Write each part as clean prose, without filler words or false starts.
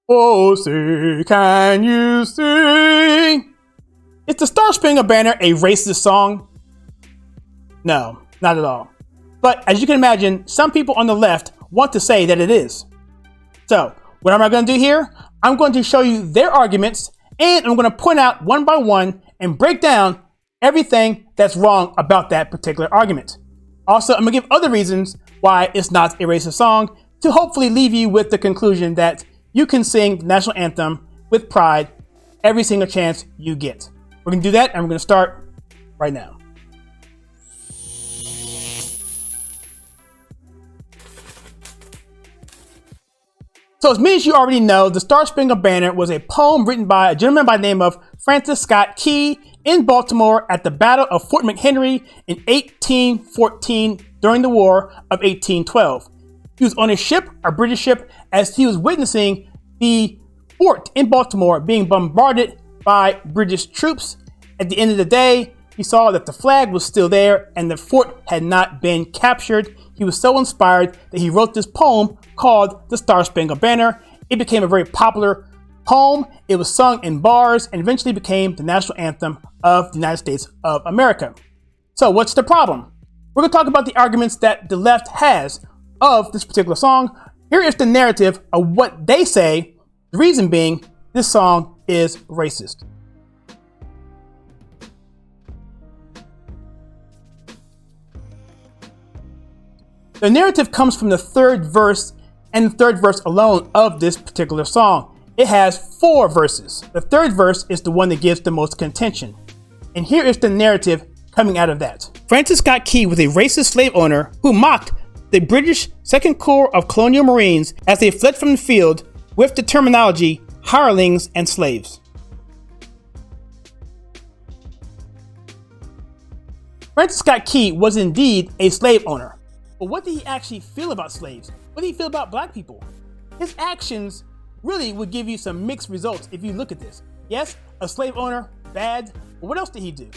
Oh, say, can you sing? Is the Star-Spangled Banner a racist song? No, not at all. But as you can imagine, some people on the left want to say that it is. So, what am I going to do here? I'm going to show you their arguments, and I'm going to point out one by one and break down everything that's wrong about that particular argument. Also, I'm going to give other reasons why it's not a racist song to hopefully leave you with the conclusion that you can sing the national anthem with pride every single chance you get. We're going to do that, and we're going to start right now. So as many as you already know, the Star-Spangled Banner was a poem written by a gentleman by the name of Francis Scott Key in Baltimore at the Battle of Fort McHenry in 1814 during the War of 1812. He was on a ship, a British ship, as he was witnessing the fort in Baltimore being bombarded by British troops. At the end of the day, he saw that the flag was still there and the fort had not been captured. He was so inspired that he wrote this poem called The Star-Spangled Banner. It became a very popular poem. It was sung in bars and eventually became the national anthem of the United States of America. So what's the problem? We're going to talk about the arguments that the left has of this particular song. Here is the narrative of what they say, the reason being this song is racist. The narrative comes from the third verse and the third verse alone of this particular song. It has 4 verses. The third verse is the one that gives the most contention. And here is the narrative coming out of that. Francis Scott Key was a racist slave owner who mocked the British Second Corps of Colonial Marines as they fled from the field with the terminology hirelings and slaves. Francis Scott Key was indeed a slave owner. But what did he actually feel about slaves? What did he feel about black people? His actions really would give you some mixed results if you look at this. Yes, a slave owner, bad, but what else did he do?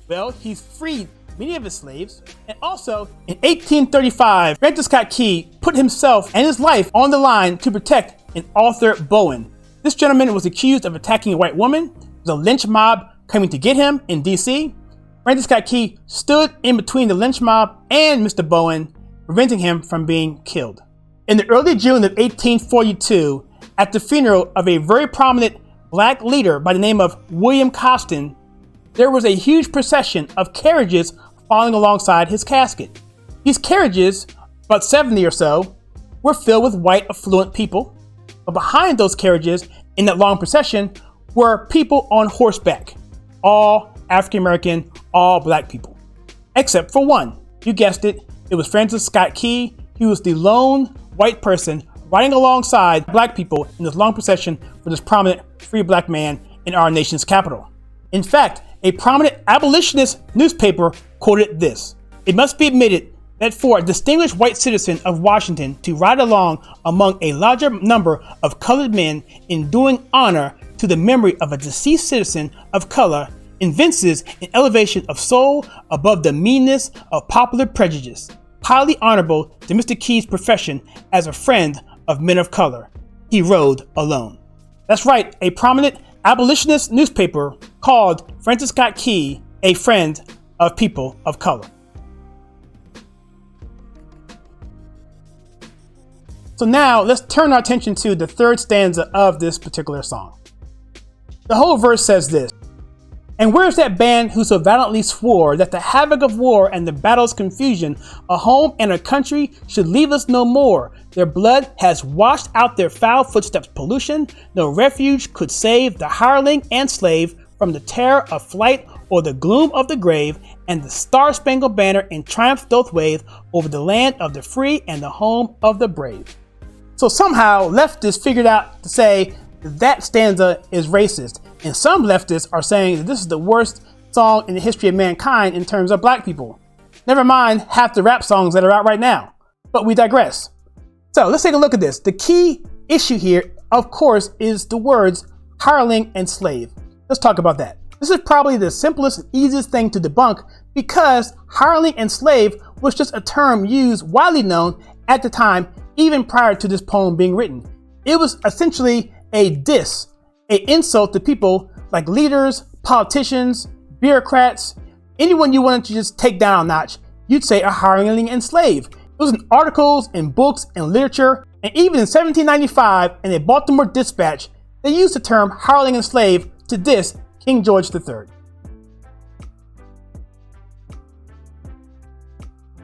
Well, he freed many of his slaves, and also in 1835, Francis Scott Key put himself and his life on the line to protect an Arthur Bowen. This gentleman was accused of attacking a white woman. There was a lynch mob coming to get him in DC. Francis Scott Key stood in between the lynch mob and Mr. Bowen, preventing him from being killed. In the early June of 1842, at the funeral of a very prominent black leader by the name of William Costin, there was a huge procession of carriages following alongside his casket. These carriages, about 70 or so, were filled with white affluent people, but behind those carriages in that long procession were people on horseback, all African American, all black people, except for one. You guessed it, it was Francis Scott Key. He was the lone white person riding alongside black people in this long procession for this prominent free black man in our nation's capital. In fact, a prominent abolitionist newspaper quoted this: "It must be admitted that for a distinguished white citizen of Washington to ride along among a larger number of colored men in doing honor to the memory of a deceased citizen of color evinces an elevation of soul above the meanness of popular prejudice, highly honorable to Mr. Key's profession as a friend of men of color. He rode alone." That's right, a prominent abolitionist newspaper called Francis Scott Key a friend of people of color. So now let's turn our attention to the third stanza of this particular song. The whole verse says this: "And where's that band who so valiantly swore that the havoc of war and the battle's confusion, a home and a country, should leave us no more? Their blood has washed out their foul footsteps' pollution. No refuge could save the hireling and slave from the terror of flight or the gloom of the grave, and the Star-Spangled Banner in triumph doth wave over the land of the free and the home of the brave." So somehow leftists figured out to say that stanza is racist. And some leftists are saying that this is the worst song in the history of mankind in terms of black people. Never mind half the rap songs that are out right now. But we digress. So let's take a look at this. The key issue here, of course, is the words hireling and slave. Let's talk about that. This is probably the simplest and easiest thing to debunk because hireling and slave was just a term used, widely known at the time, even prior to this poem being written. It was essentially a diss, an insult to people like leaders, politicians, bureaucrats, anyone you wanted to just take down a notch, you'd say a hireling and slave. It was in articles, in books, in literature, and even in 1795 in a Baltimore Dispatch, they used the term hireling and slave to diss King George III.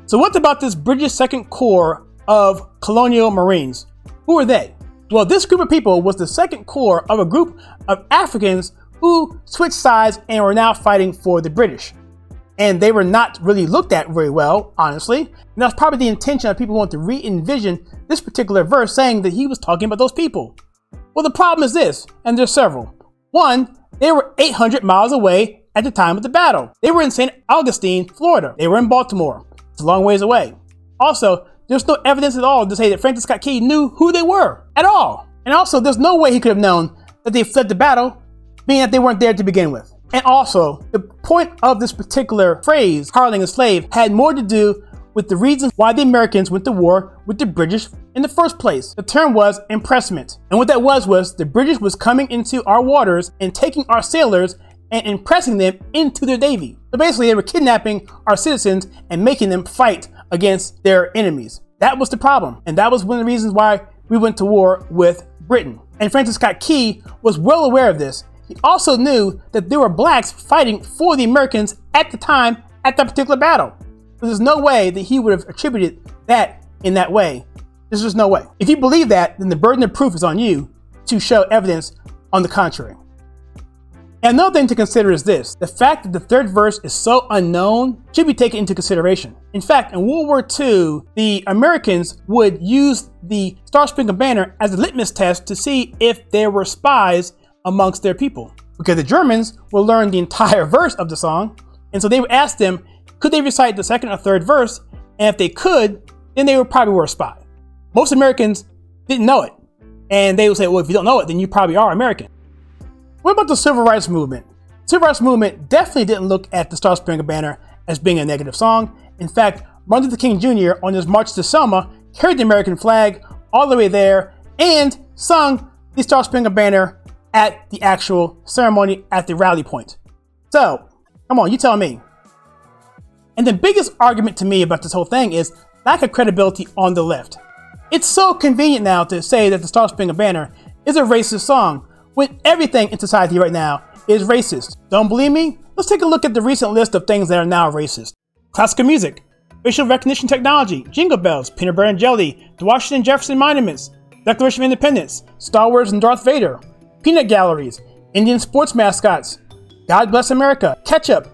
So what about this British Second Corps of Colonial Marines? Who are they? Well, this group of people was the Second Corps of a group of Africans who switched sides and were now fighting for the British. And they were not really looked at very well, honestly. And that's probably the intention of people who want to re-envision this particular verse, saying that he was talking about those people. Well, the problem is this, and there's several. One, they were 800 miles away at the time of the battle. They were in St. Augustine, Florida. They were in Baltimore. It's a long ways away. Also, there's no evidence at all to say that Francis Scott Key knew who they were at all. And also, there's no way he could have known that they fled the battle, being that they weren't there to begin with. And also, the point of this particular phrase, hireling and slave, had more to do with the reasons why the Americans went to war with the British in the first place. The term was impressment. And what that was the British was coming into our waters and taking our sailors and impressing them into their navy. So basically, they were kidnapping our citizens and making them fight against their enemies. That was the problem. And that was one of the reasons why we went to war with Britain. And Francis Scott Key was well aware of this. He also knew that there were blacks fighting for the Americans at the time at that particular battle. So there's no way that he would have attributed that in that way. There's just no way. If you believe that, then the burden of proof is on you to show evidence on the contrary. And another thing to consider is this. The fact that the third verse is so unknown should be taken into consideration. In fact, in World War II, the Americans would use the Star-Spangled Banner as a litmus test to see if there were spies amongst their people. Because the Germans will learn the entire verse of the song, and so they would ask them, could they recite the second or third verse? And if they could, then they would probably were a spy. Most Americans didn't know it. And they would say, well, if you don't know it, then you probably are American. What about the Civil Rights Movement? The Civil Rights Movement definitely didn't look at the Star-Spangled Banner as being a negative song. In fact, Martin Luther King Jr. on his March to Selma carried the American flag all the way there and sung the Star-Spangled Banner at the actual ceremony at the rally point. So, come on, you tell me. And the biggest argument to me about this whole thing is lack of credibility on the left. It's so convenient now to say that the Star-Spangled Banner is a racist song when everything in society right now is racist. Don't believe me? Let's take a look at the recent list of things that are now racist. Classical music, facial recognition technology, jingle bells, peanut butter and jelly, the Washington Jefferson monuments, Declaration of Independence, Star Wars and Darth Vader, peanut galleries, Indian sports mascots, God Bless America, ketchup,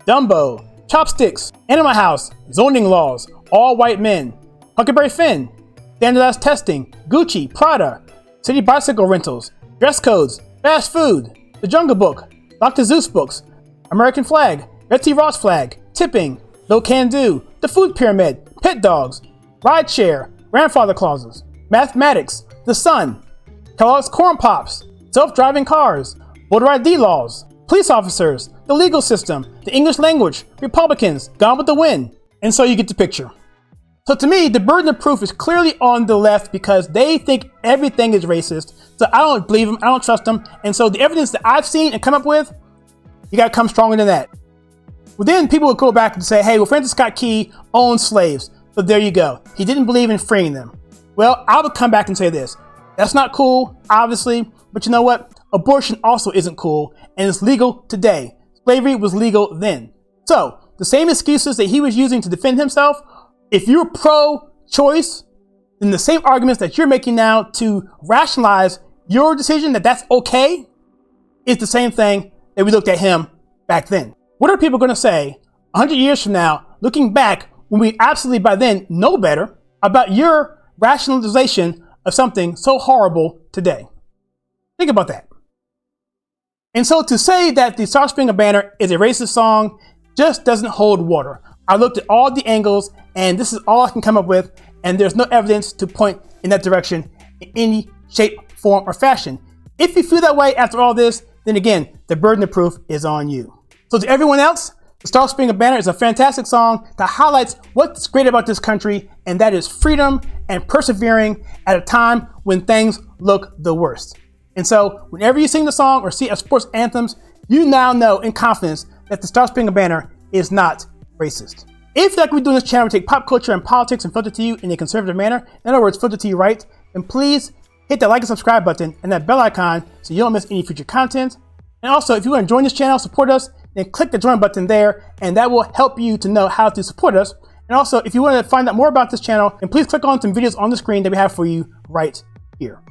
Dumbo, chopsticks, Animal House, zoning laws, all white men, Huckleberry Finn, standardized testing, Gucci, Prada, city bicycle rentals, dress codes, fast food, The Jungle Book, Dr. Seuss books, American flag, Betsy Ross flag, tipping, no can do, the food pyramid, pet dogs, rideshare, grandfather clauses, mathematics, the sun, Kellogg's Corn Pops, self-driving cars, voter ID laws, police officers, the legal system, the English language, Republicans, Gone with the Wind. And so you get the picture. So to me, the burden of proof is clearly on the left because they think everything is racist. So I don't believe them, I don't trust them. And so the evidence that I've seen and come up with, you gotta come stronger than that. Well, then people would go back and say, hey, well, Francis Scott Key owned slaves. So there you go. He didn't believe in freeing them. Well, I would come back and say this. That's not cool, obviously. But you know what? Abortion also isn't cool, and it's legal today. Slavery was legal then. So, the same excuses that he was using to defend himself, if you're pro-choice, then the same arguments that you're making now to rationalize your decision that that's okay is the same thing that we looked at him back then. What are people going to say 100 years from now, looking back, when we absolutely by then know better about your rationalization of something so horrible today? Think about that. And so to say that the Star-Spangled Banner is a racist song just doesn't hold water. I looked at all the angles and this is all I can come up with, and there's no evidence to point in that direction in any shape, form, or fashion. If you feel that way after all this, then again, the burden of proof is on you. So to everyone else, the Star-Spangled Banner is a fantastic song that highlights what's great about this country, and that is freedom and persevering at a time when things look the worst. And so whenever you sing the song or see a sports anthems, you now know in confidence that the Star-Spangled Banner is not racist. If you like what we do on this channel, we take pop culture and politics and filter to you in a conservative manner, in other words, filter to you right, then please hit that like and subscribe button and that bell icon so you don't miss any future content. And also, if you want to join this channel, support us, then click the join button there, and that will help you to know how to support us. And also, if you want to find out more about this channel, then please click on some videos on the screen that we have for you right here.